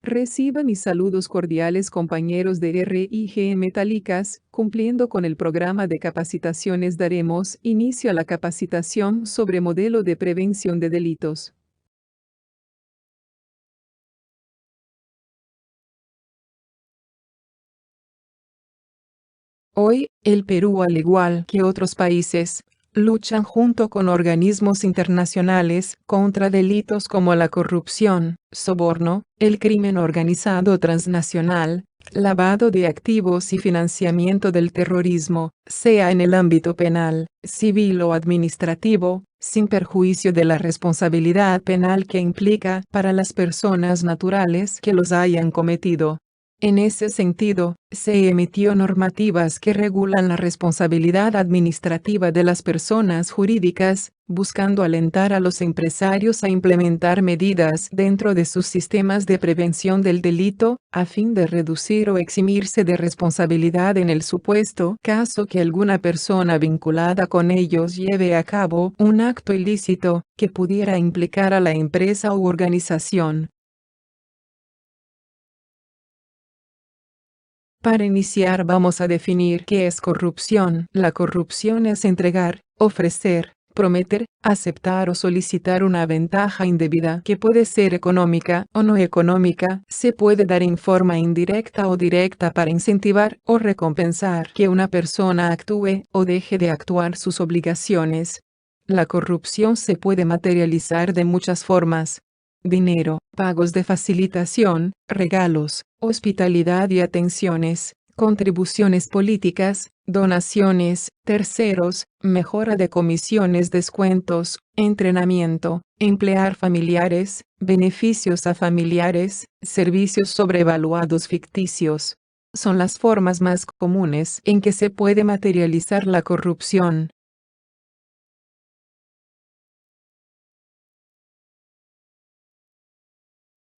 Reciba mis saludos cordiales compañeros de RIG Metálicas, cumpliendo con el programa de capacitaciones daremos inicio a la capacitación sobre modelo de prevención de delitos. Hoy, el Perú, al igual que otros países, luchan junto con organismos internacionales contra delitos como la corrupción, soborno, el crimen organizado transnacional, lavado de activos y financiamiento del terrorismo, sea en el ámbito penal, civil o administrativo, sin perjuicio de la responsabilidad penal que implica para las personas naturales que los hayan cometido. En ese sentido, se emitió normativas que regulan la responsabilidad administrativa de las personas jurídicas, buscando alentar a los empresarios a implementar medidas dentro de sus sistemas de prevención del delito, a fin de reducir o eximirse de responsabilidad en el supuesto caso que alguna persona vinculada con ellos lleve a cabo un acto ilícito, que pudiera implicar a la empresa u organización. Para iniciar vamos a definir qué es corrupción. La corrupción es entregar, ofrecer, prometer, aceptar o solicitar una ventaja indebida que puede ser económica o no económica, se puede dar en forma indirecta o directa para incentivar o recompensar que una persona actúe o deje de actuar sus obligaciones. La corrupción se puede materializar de muchas formas: dinero, pagos de facilitación, regalos, hospitalidad y atenciones, contribuciones políticas, donaciones, terceros, mejora de comisiones, descuentos, entrenamiento, emplear familiares, beneficios a familiares, servicios sobrevaluados ficticios. Son las formas más comunes en que se puede materializar la corrupción.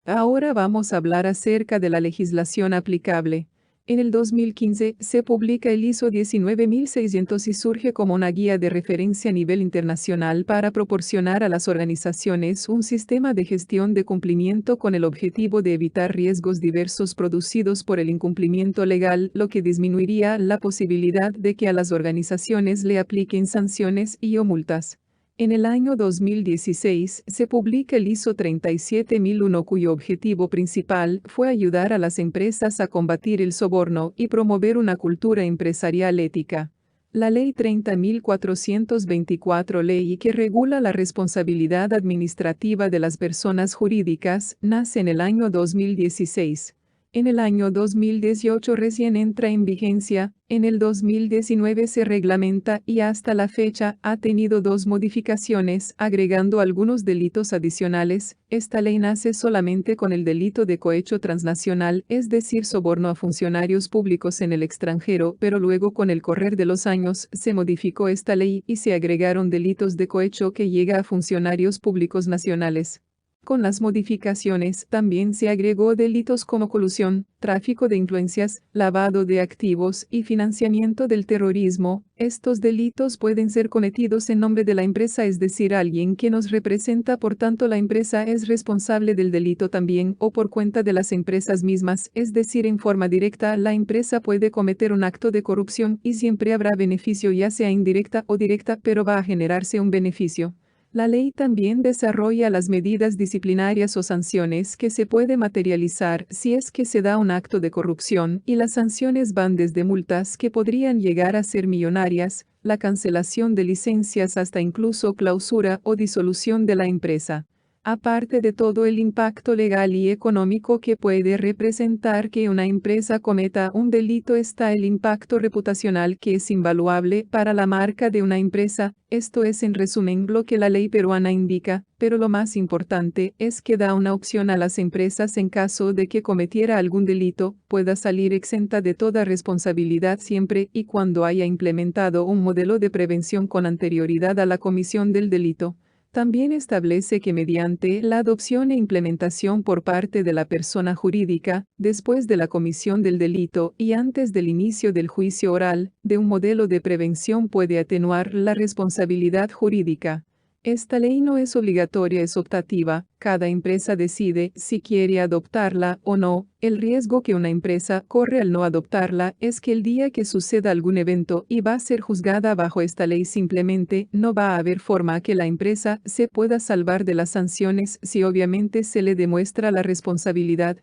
Ahora vamos a hablar acerca de la legislación aplicable. En el 2015 se publica el ISO 19600 y surge como una guía de referencia a nivel internacional para proporcionar a las organizaciones un sistema de gestión de cumplimiento con el objetivo de evitar riesgos diversos producidos por el incumplimiento legal, lo que disminuiría la posibilidad de que a las organizaciones le apliquen sanciones y o multas. En el año 2016 se publica el ISO 37001, cuyo objetivo principal fue ayudar a las empresas a combatir el soborno y promover una cultura empresarial ética. La Ley 30.424, ley que regula la responsabilidad administrativa de las personas jurídicas, nace en el año 2016. En el año 2018 recién entra en vigencia, en el 2019 se reglamenta y hasta la fecha ha tenido 2 modificaciones, agregando algunos delitos adicionales. Esta ley nace solamente con el delito de cohecho transnacional, es decir, soborno a funcionarios públicos en el extranjero, pero luego con el correr de los años se modificó esta ley y se agregaron delitos de cohecho que llega a funcionarios públicos nacionales. Con las modificaciones también se agregó delitos como colusión, tráfico de influencias, lavado de activos y financiamiento del terrorismo. Estos delitos pueden ser cometidos en nombre de la empresa, es decir, alguien que nos representa, por tanto la empresa es responsable del delito también, o por cuenta de las empresas mismas, es decir, en forma directa la empresa puede cometer un acto de corrupción y siempre habrá beneficio, ya sea indirecta o directa, pero va a generarse un beneficio. La ley también desarrolla las medidas disciplinarias o sanciones que se puede materializar si es que se da un acto de corrupción, y las sanciones van desde multas que podrían llegar a ser millonarias, la cancelación de licencias, hasta incluso clausura o disolución de la empresa. Aparte de todo el impacto legal y económico que puede representar que una empresa cometa un delito, está el impacto reputacional, que es invaluable para la marca de una empresa. Esto es en resumen lo que la ley peruana indica, pero lo más importante es que da una opción a las empresas en caso de que cometiera algún delito, pueda salir exenta de toda responsabilidad siempre y cuando haya implementado un modelo de prevención con anterioridad a la comisión del delito. También establece que mediante la adopción e implementación por parte de la persona jurídica, después de la comisión del delito y antes del inicio del juicio oral, de un modelo de prevención puede atenuar la responsabilidad jurídica. Esta ley no es obligatoria, es optativa, cada empresa decide si quiere adoptarla o no. El riesgo que una empresa corre al no adoptarla es que el día que suceda algún evento y va a ser juzgada bajo esta ley simplemente no va a haber forma que la empresa se pueda salvar de las sanciones si obviamente se le demuestra la responsabilidad.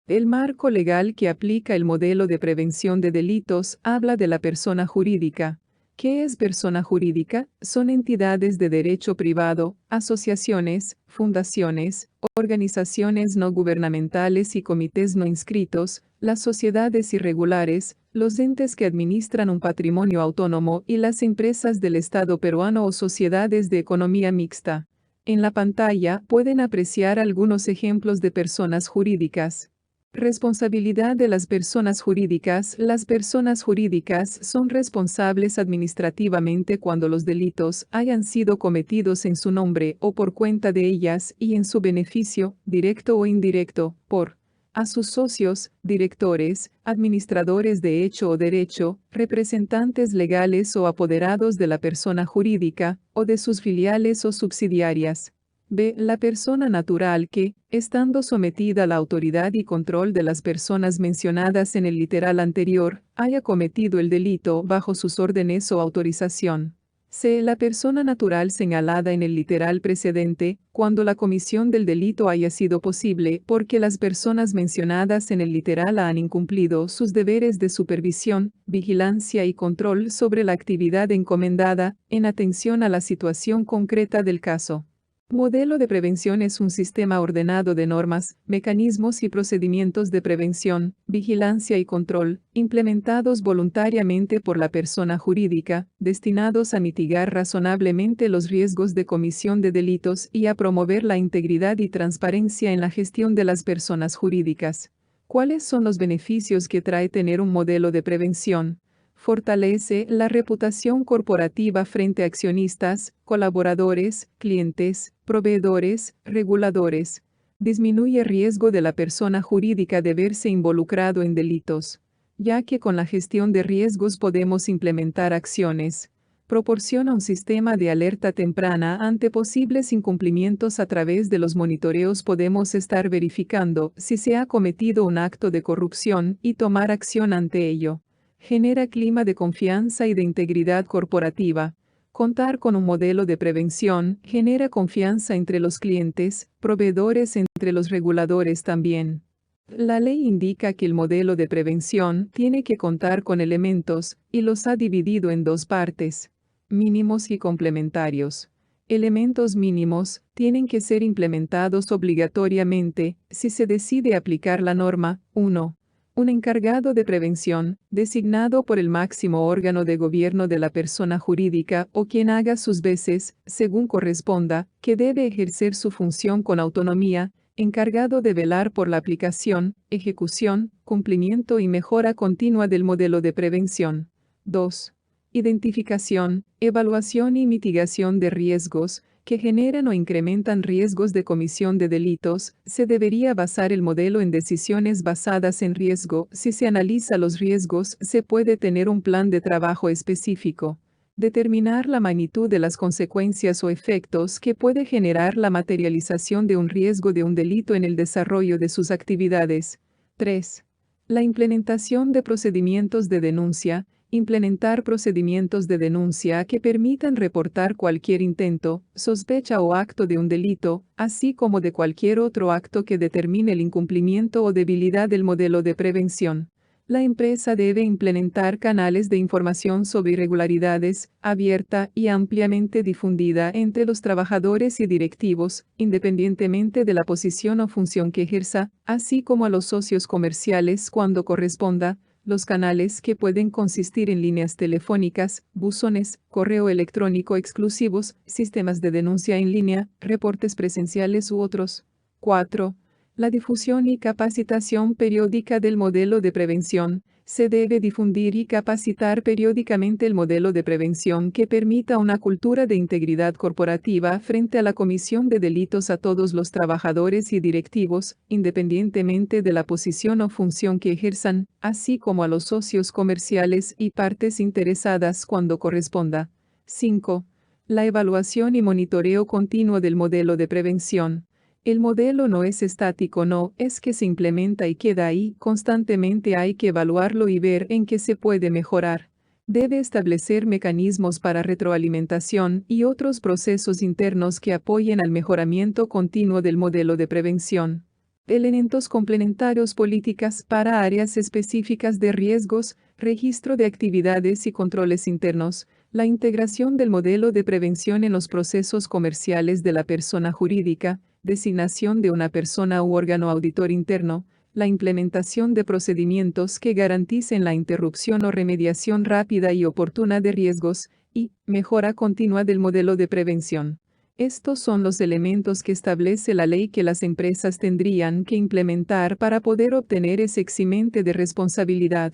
El marco legal que aplica el modelo de prevención de delitos habla de la persona jurídica. ¿Qué es persona jurídica? Son entidades de derecho privado, asociaciones, fundaciones, organizaciones no gubernamentales y comités no inscritos, las sociedades irregulares, los entes que administran un patrimonio autónomo y las empresas del Estado peruano o sociedades de economía mixta. En la pantalla pueden apreciar algunos ejemplos de personas jurídicas. Responsabilidad de las personas jurídicas. Las personas jurídicas son responsables administrativamente cuando los delitos hayan sido cometidos en su nombre o por cuenta de ellas y en su beneficio, directo o indirecto, por a sus socios, directores, administradores de hecho o derecho, representantes legales o apoderados de la persona jurídica, o de sus filiales o subsidiarias. B. La persona natural que, estando sometida a la autoridad y control de las personas mencionadas en el literal anterior, haya cometido el delito bajo sus órdenes o autorización. C. La persona natural señalada en el literal precedente, cuando la comisión del delito haya sido posible porque las personas mencionadas en el literal han incumplido sus deberes de supervisión, vigilancia y control sobre la actividad encomendada, en atención a la situación concreta del caso. Modelo de prevención es un sistema ordenado de normas, mecanismos y procedimientos de prevención, vigilancia y control, implementados voluntariamente por la persona jurídica, destinados a mitigar razonablemente los riesgos de comisión de delitos y a promover la integridad y transparencia en la gestión de las personas jurídicas. ¿Cuáles son los beneficios que trae tener un modelo de prevención? Fortalece la reputación corporativa frente a accionistas, colaboradores, clientes, proveedores, reguladores. Disminuye el riesgo de la persona jurídica de verse involucrado en delitos, ya que con la gestión de riesgos podemos implementar acciones. Proporciona un sistema de alerta temprana ante posibles incumplimientos. A través de los monitoreos podemos estar verificando si se ha cometido un acto de corrupción y tomar acción ante ello. Genera clima de confianza y de integridad corporativa. Contar con un modelo de prevención genera confianza entre los clientes, proveedores, entre los reguladores también. La ley indica que el modelo de prevención tiene que contar con elementos, y los ha dividido en dos partes: mínimos y complementarios. Elementos mínimos tienen que ser implementados obligatoriamente si se decide aplicar la norma. 1. Un encargado de prevención, designado por el máximo órgano de gobierno de la persona jurídica o quien haga sus veces, según corresponda, que debe ejercer su función con autonomía, encargado de velar por la aplicación, ejecución, cumplimiento y mejora continua del modelo de prevención. 2. Identificación, evaluación y mitigación de riesgos que generan o incrementan riesgos de comisión de delitos. Se debería basar el modelo en decisiones basadas en riesgo. Si se analiza los riesgos, se puede tener un plan de trabajo específico. Determinar la magnitud de las consecuencias o efectos que puede generar la materialización de un riesgo de un delito en el desarrollo de sus actividades. 3. La implementación de procedimientos de denuncia. Implementar procedimientos de denuncia que permitan reportar cualquier intento, sospecha o acto de un delito, así como de cualquier otro acto que determine el incumplimiento o debilidad del modelo de prevención. La empresa debe implementar canales de información sobre irregularidades, abierta y ampliamente difundida entre los trabajadores y directivos, independientemente de la posición o función que ejerza, así como a los socios comerciales cuando corresponda. Los canales que pueden consistir en líneas telefónicas, buzones, correo electrónico exclusivos, sistemas de denuncia en línea, reportes presenciales u otros. 4. La difusión y capacitación periódica del modelo de prevención. Se debe difundir y capacitar periódicamente el modelo de prevención que permita una cultura de integridad corporativa frente a la comisión de delitos a todos los trabajadores y directivos, independientemente de la posición o función que ejerzan, así como a los socios comerciales y partes interesadas cuando corresponda. 5. La evaluación y monitoreo continuo del modelo de prevención. El modelo no es estático, no, es que se implementa y queda ahí, constantemente hay que evaluarlo y ver en qué se puede mejorar. Debe establecer mecanismos para retroalimentación y otros procesos internos que apoyen al mejoramiento continuo del modelo de prevención. Elementos complementarios: políticas para áreas específicas de riesgos, registro de actividades y controles internos. La integración del modelo de prevención en los procesos comerciales de la persona jurídica, designación de una persona u órgano auditor interno, la implementación de procedimientos que garanticen la interrupción o remediación rápida y oportuna de riesgos, y mejora continua del modelo de prevención. Estos son los elementos que establece la ley que las empresas tendrían que implementar para poder obtener ese eximente de responsabilidad.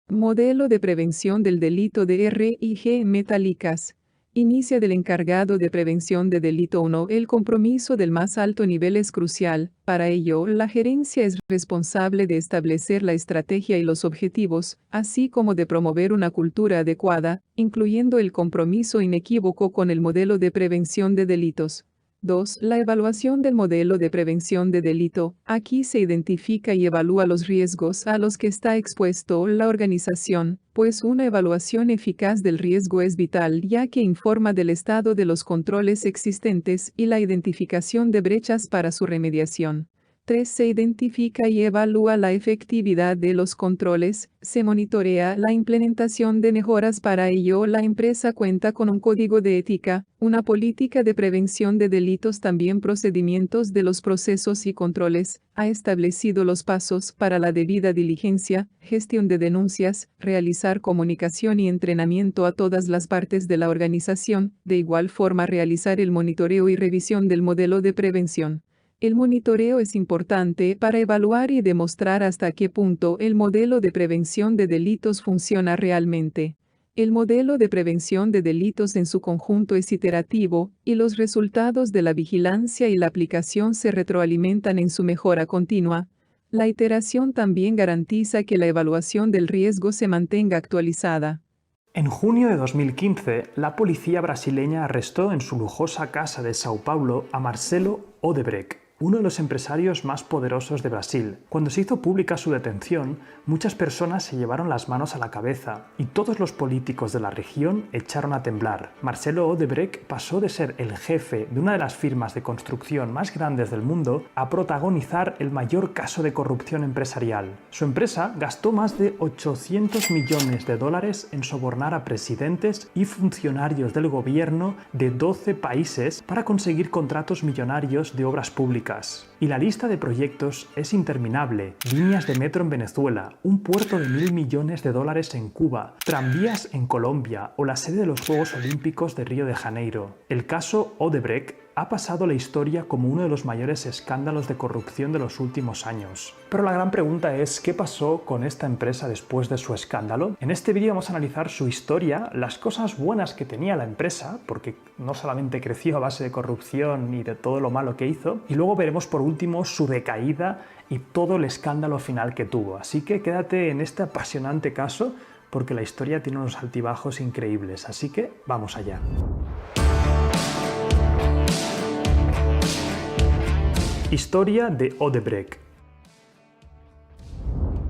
Modelo de prevención del delito de RIG metálicas. Inicia del encargado de prevención de delito 1. El compromiso del más alto nivel es crucial. Para ello, la gerencia es responsable de establecer la estrategia y los objetivos, así como de promover una cultura adecuada, incluyendo el compromiso inequívoco con el modelo de prevención de delitos. 2. La evaluación del modelo de prevención de delito. Aquí se identifica y evalúa los riesgos a los que está expuesto la organización, pues una evaluación eficaz del riesgo es vital ya que informa del estado de los controles existentes y la identificación de brechas para su remediación. 3. Se identifica y evalúa la efectividad de los controles, se monitorea la implementación de mejoras. Para ello, la empresa cuenta con un código de ética, una política de prevención de delitos, también procedimientos de los procesos y controles, ha establecido los pasos para la debida diligencia, gestión de denuncias, realizar comunicación y entrenamiento a todas las partes de la organización, de igual forma realizar el monitoreo y revisión del modelo de prevención. El monitoreo es importante para evaluar y demostrar hasta qué punto el modelo de prevención de delitos funciona realmente. El modelo de prevención de delitos en su conjunto es iterativo, y los resultados de la vigilancia y la aplicación se retroalimentan en su mejora continua. La iteración también garantiza que la evaluación del riesgo se mantenga actualizada. En junio de 2015, la policía brasileña arrestó en su lujosa casa de Sao Paulo a Marcelo Odebrecht, uno de los empresarios más poderosos de Brasil. Cuando se hizo pública su detención, muchas personas se llevaron las manos a la cabeza y todos los políticos de la región echaron a temblar. Marcelo Odebrecht pasó de ser el jefe de una de las firmas de construcción más grandes del mundo a protagonizar el mayor caso de corrupción empresarial. Su empresa gastó más de 800 millones de dólares en sobornar a presidentes y funcionarios del gobierno de 12 países para conseguir contratos millonarios de obras públicas. Y la lista de proyectos es interminable: líneas de metro en Venezuela, un puerto de 1.000 millones de dólares en Cuba, tranvías en Colombia o la sede de los Juegos Olímpicos de Río de Janeiro. El caso Odebrecht ha pasado a la historia como uno de los mayores escándalos de corrupción de los últimos años. Pero la gran pregunta es, ¿qué pasó con esta empresa después de su escándalo? En este vídeo vamos a analizar su historia, las cosas buenas que tenía la empresa, porque no solamente creció a base de corrupción y de todo lo malo que hizo, y luego veremos por último su decaída y todo el escándalo final que tuvo. Así que quédate en este apasionante caso, porque la historia tiene unos altibajos increíbles. Así que vamos allá. Historia de Odebrecht.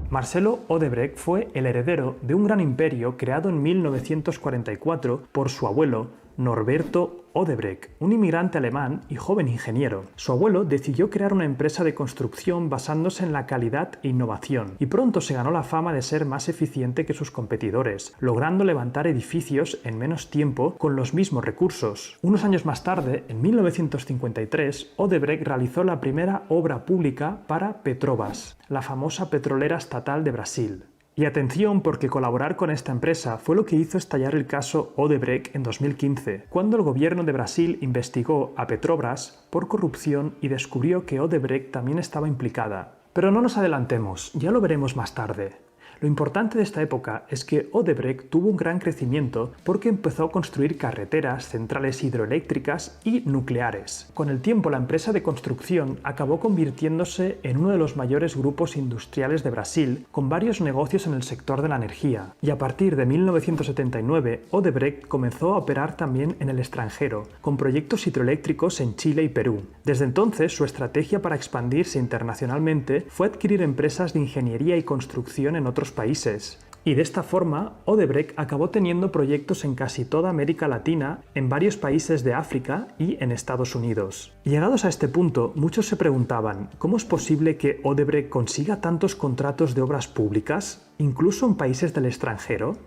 Marcelo Odebrecht fue el heredero de un gran imperio creado en 1944 por su abuelo Norberto Odebrecht, un inmigrante alemán y joven ingeniero. Su abuelo decidió crear una empresa de construcción basándose en la calidad e innovación, y pronto se ganó la fama de ser más eficiente que sus competidores, logrando levantar edificios en menos tiempo con los mismos recursos. Unos años más tarde, en 1953, Odebrecht realizó la primera obra pública para Petrobras, la famosa petrolera estatal de Brasil. Y atención, porque colaborar con esta empresa fue lo que hizo estallar el caso Odebrecht en 2015, cuando el gobierno de Brasil investigó a Petrobras por corrupción y descubrió que Odebrecht también estaba implicada. Pero no nos adelantemos, ya lo veremos más tarde. Lo importante de esta época es que Odebrecht tuvo un gran crecimiento porque empezó a construir carreteras, centrales hidroeléctricas y nucleares. Con el tiempo, la empresa de construcción acabó convirtiéndose en uno de los mayores grupos industriales de Brasil, con varios negocios en el sector de la energía. Y a partir de 1979, Odebrecht comenzó a operar también en el extranjero, con proyectos hidroeléctricos en Chile y Perú. Desde entonces, su estrategia para expandirse internacionalmente fue adquirir empresas de ingeniería y construcción en otros países. Y de esta forma, Odebrecht acabó teniendo proyectos en casi toda América Latina, en varios países de África y en Estados Unidos. Llegados a este punto, muchos se preguntaban, ¿cómo es posible que Odebrecht consiga tantos contratos de obras públicas, incluso en países del extranjero?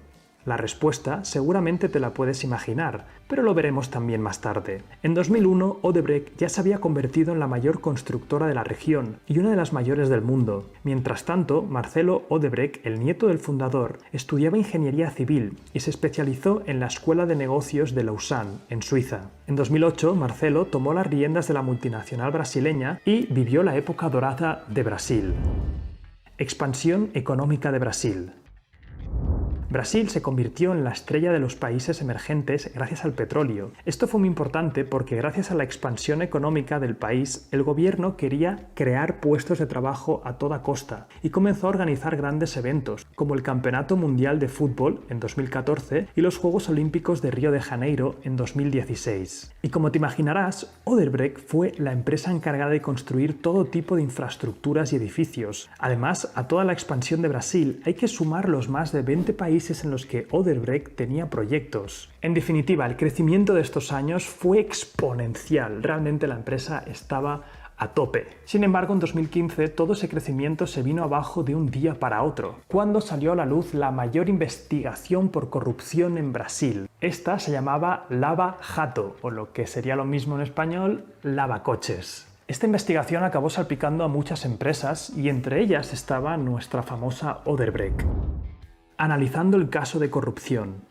La respuesta seguramente te la puedes imaginar, pero lo veremos también más tarde. En 2001, Odebrecht ya se había convertido en la mayor constructora de la región y una de las mayores del mundo. Mientras tanto, Marcelo Odebrecht, el nieto del fundador, estudiaba ingeniería civil y se especializó en la Escuela de Negocios de Lausanne, en Suiza. En 2008, Marcelo tomó las riendas de la multinacional brasileña y vivió la época dorada de Brasil. Expansión económica de Brasil. Brasil se convirtió en la estrella de los países emergentes gracias al petróleo. Esto fue muy importante porque gracias a la expansión económica del país, el gobierno quería crear puestos de trabajo a toda costa y comenzó a organizar grandes eventos, como el Campeonato Mundial de Fútbol en 2014 y los Juegos Olímpicos de Río de Janeiro en 2016. Y como te imaginarás, Odebrecht fue la empresa encargada de construir todo tipo de infraestructuras y edificios. Además, a toda la expansión de Brasil hay que sumar los más de 20 países en los que Odebrecht tenía proyectos. En definitiva, el crecimiento de estos años fue exponencial. Realmente la empresa estaba a tope. Sin embargo, en 2015 todo ese crecimiento se vino abajo de un día para otro, cuando salió a la luz la mayor investigación por corrupción en Brasil. Esta se llamaba Lava Jato, o lo que sería lo mismo en español, lavacoches. Esta investigación acabó salpicando a muchas empresas y entre ellas estaba nuestra famosa Odebrecht. Analizando el caso de corrupción.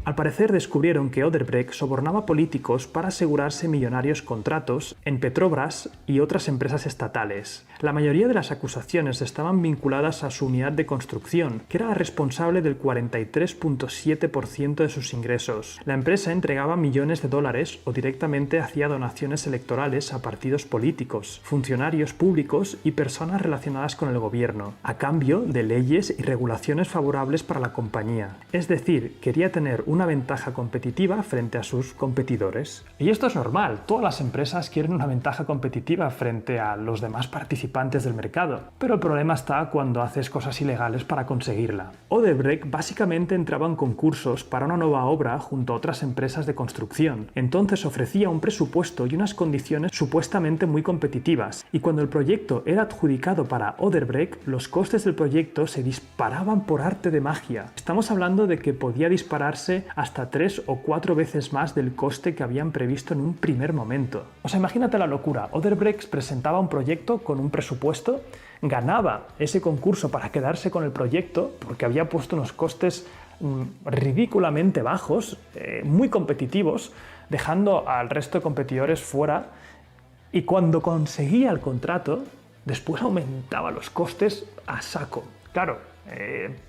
Al parecer descubrieron que Odebrecht sobornaba políticos para asegurarse millonarios contratos en Petrobras y otras empresas estatales. La mayoría de las acusaciones estaban vinculadas a su unidad de construcción, que era la responsable del 43.7% de sus ingresos. La empresa entregaba millones de dólares o directamente hacía donaciones electorales a partidos políticos, funcionarios públicos y personas relacionadas con el gobierno, a cambio de leyes y regulaciones favorables para la compañía. Es decir, quería tener una ventaja competitiva frente a sus competidores. Y esto es normal, todas las empresas quieren una ventaja competitiva frente a los demás participantes del mercado, pero el problema está cuando haces cosas ilegales para conseguirla. Odebrecht básicamente entraba en concursos para una nueva obra junto a otras empresas de construcción, entonces ofrecía un presupuesto y unas condiciones supuestamente muy competitivas, y cuando el proyecto era adjudicado para Odebrecht, los costes del proyecto se disparaban por arte de magia. Estamos hablando de que podía dispararse hasta 3 o 4 veces más del coste que habían previsto en un primer momento. O sea, imagínate la locura. Odebrecht presentaba un proyecto con un presupuesto, ganaba ese concurso para quedarse con el proyecto porque había puesto unos costes ridículamente bajos, muy competitivos, dejando al resto de competidores fuera, y cuando conseguía el contrato, después aumentaba los costes a saco. Claro,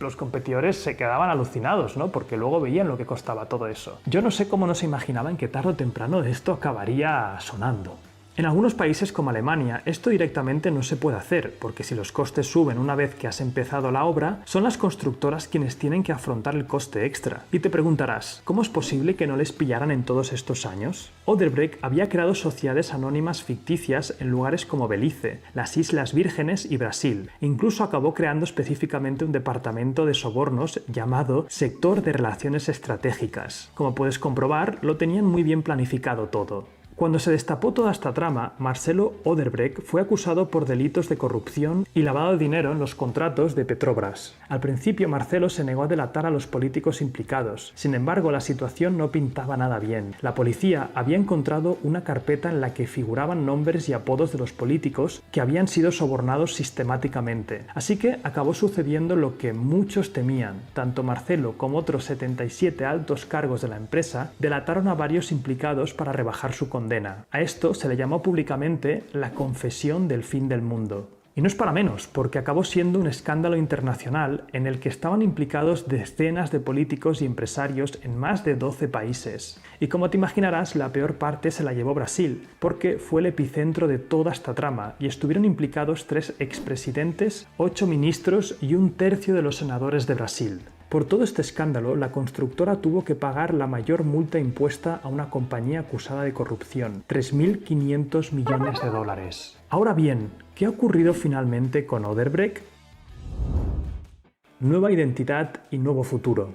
los competidores se quedaban alucinados, ¿no? Porque luego veían lo que costaba todo eso. Yo no sé cómo no se imaginaban que tarde o temprano esto acabaría sonando. En algunos países como Alemania, esto directamente no se puede hacer, porque si los costes suben una vez que has empezado la obra, son las constructoras quienes tienen que afrontar el coste extra. Y te preguntarás, ¿cómo es posible que no les pillaran en todos estos años? Odebrecht había creado sociedades anónimas ficticias en lugares como Belice, las Islas Vírgenes y Brasil. Incluso acabó creando específicamente un departamento de sobornos llamado Sector de Relaciones Estratégicas. Como puedes comprobar, lo tenían muy bien planificado todo. Cuando se destapó toda esta trama, Marcelo Odebrecht fue acusado por delitos de corrupción y lavado de dinero en los contratos de Petrobras. Al principio, Marcelo se negó a delatar a los políticos implicados. Sin embargo, la situación no pintaba nada bien. La policía había encontrado una carpeta en la que figuraban nombres y apodos de los políticos que habían sido sobornados sistemáticamente. Así que acabó sucediendo lo que muchos temían. Tanto Marcelo como otros 77 altos cargos de la empresa delataron a varios implicados para rebajar su condena. A esto se le llamó públicamente la confesión del fin del mundo. Y no es para menos, porque acabó siendo un escándalo internacional en el que estaban implicados decenas de políticos y empresarios en más de 12 países. Y como te imaginarás, la peor parte se la llevó Brasil, porque fue el epicentro de toda esta trama y estuvieron implicados 3 expresidentes, 8 ministros y un tercio de los senadores de Brasil. Por todo este escándalo, la constructora tuvo que pagar la mayor multa impuesta a una compañía acusada de corrupción, 3.500 millones de dólares. Ahora bien, ¿qué ha ocurrido finalmente con Odebrecht? Nueva identidad y nuevo futuro.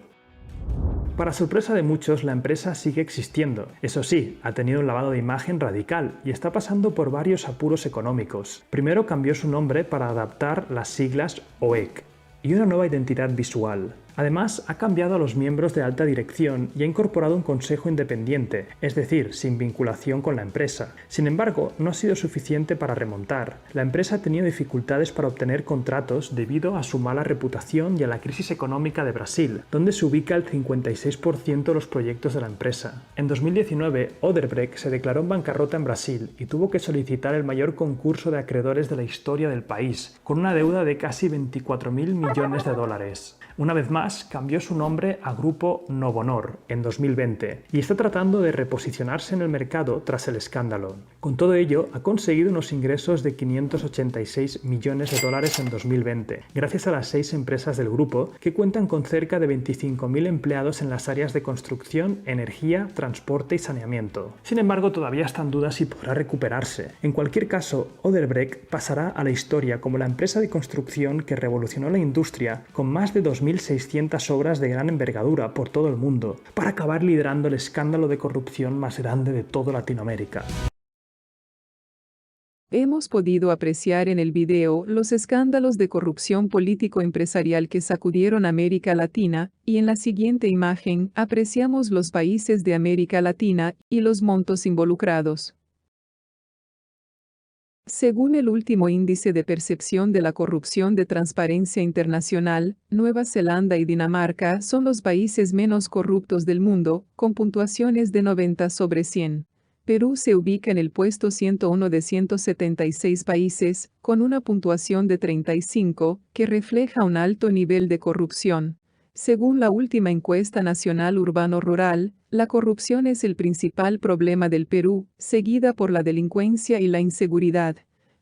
Para sorpresa de muchos, la empresa sigue existiendo. Eso sí, ha tenido un lavado de imagen radical y está pasando por varios apuros económicos. Primero cambió su nombre para adaptar las siglas OEC y una nueva identidad visual. Además, ha cambiado a los miembros de alta dirección y ha incorporado un consejo independiente, es decir, sin vinculación con la empresa. Sin embargo, no ha sido suficiente para remontar. La empresa ha tenido dificultades para obtener contratos debido a su mala reputación y a la crisis económica de Brasil, donde se ubica el 56% de los proyectos de la empresa. En 2019, Odebrecht se declaró en bancarrota en Brasil y tuvo que solicitar el mayor concurso de acreedores de la historia del país, con una deuda de casi 24.000 millones de dólares. Una vez más, cambió su nombre a Grupo Novonor en 2020 y está tratando de reposicionarse en el mercado tras el escándalo. Con todo ello, ha conseguido unos ingresos de 586 millones de dólares en 2020, gracias a las 6 empresas del grupo que cuentan con cerca de 25.000 empleados en las áreas de construcción, energía, transporte y saneamiento. Sin embargo, todavía están dudas si podrá recuperarse. En cualquier caso, Odebrecht pasará a la historia como la empresa de construcción que revolucionó la industria con más de 2.600 obras de gran envergadura por todo el mundo, para acabar liderando el escándalo de corrupción más grande de toda Latinoamérica. Hemos podido apreciar en el video los escándalos de corrupción político-empresarial que sacudieron América Latina, y en la siguiente imagen apreciamos los países de América Latina y los montos involucrados. Según el último índice de percepción de la corrupción de Transparencia Internacional, Nueva Zelanda y Dinamarca son los países menos corruptos del mundo, con puntuaciones de 90 sobre 100. Perú se ubica en el puesto 101 de 176 países, con una puntuación de 35, que refleja un alto nivel de corrupción. Según la última encuesta nacional urbano-rural, la corrupción es el principal problema del Perú, seguida por la delincuencia y la inseguridad.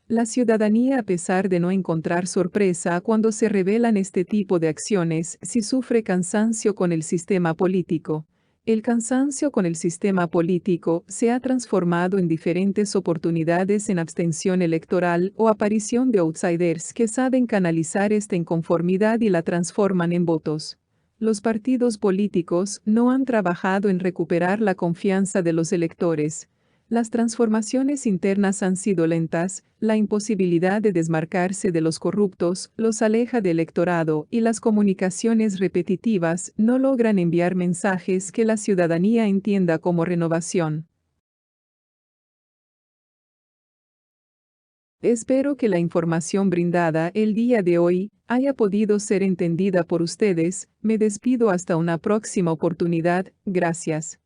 La ciudadanía, a pesar de no encontrar sorpresa cuando se revelan este tipo de acciones, sí sufre cansancio con el sistema político. El cansancio con el sistema político se ha transformado en diferentes oportunidades en abstención electoral o aparición de outsiders que saben canalizar esta inconformidad y la transforman en votos. Los partidos políticos no han trabajado en recuperar la confianza de los electores. Las transformaciones internas han sido lentas, la imposibilidad de desmarcarse de los corruptos los aleja del electorado y las comunicaciones repetitivas no logran enviar mensajes que la ciudadanía entienda como renovación. Espero que la información brindada el día de hoy haya podido ser entendida por ustedes. Me despido hasta una próxima oportunidad. Gracias.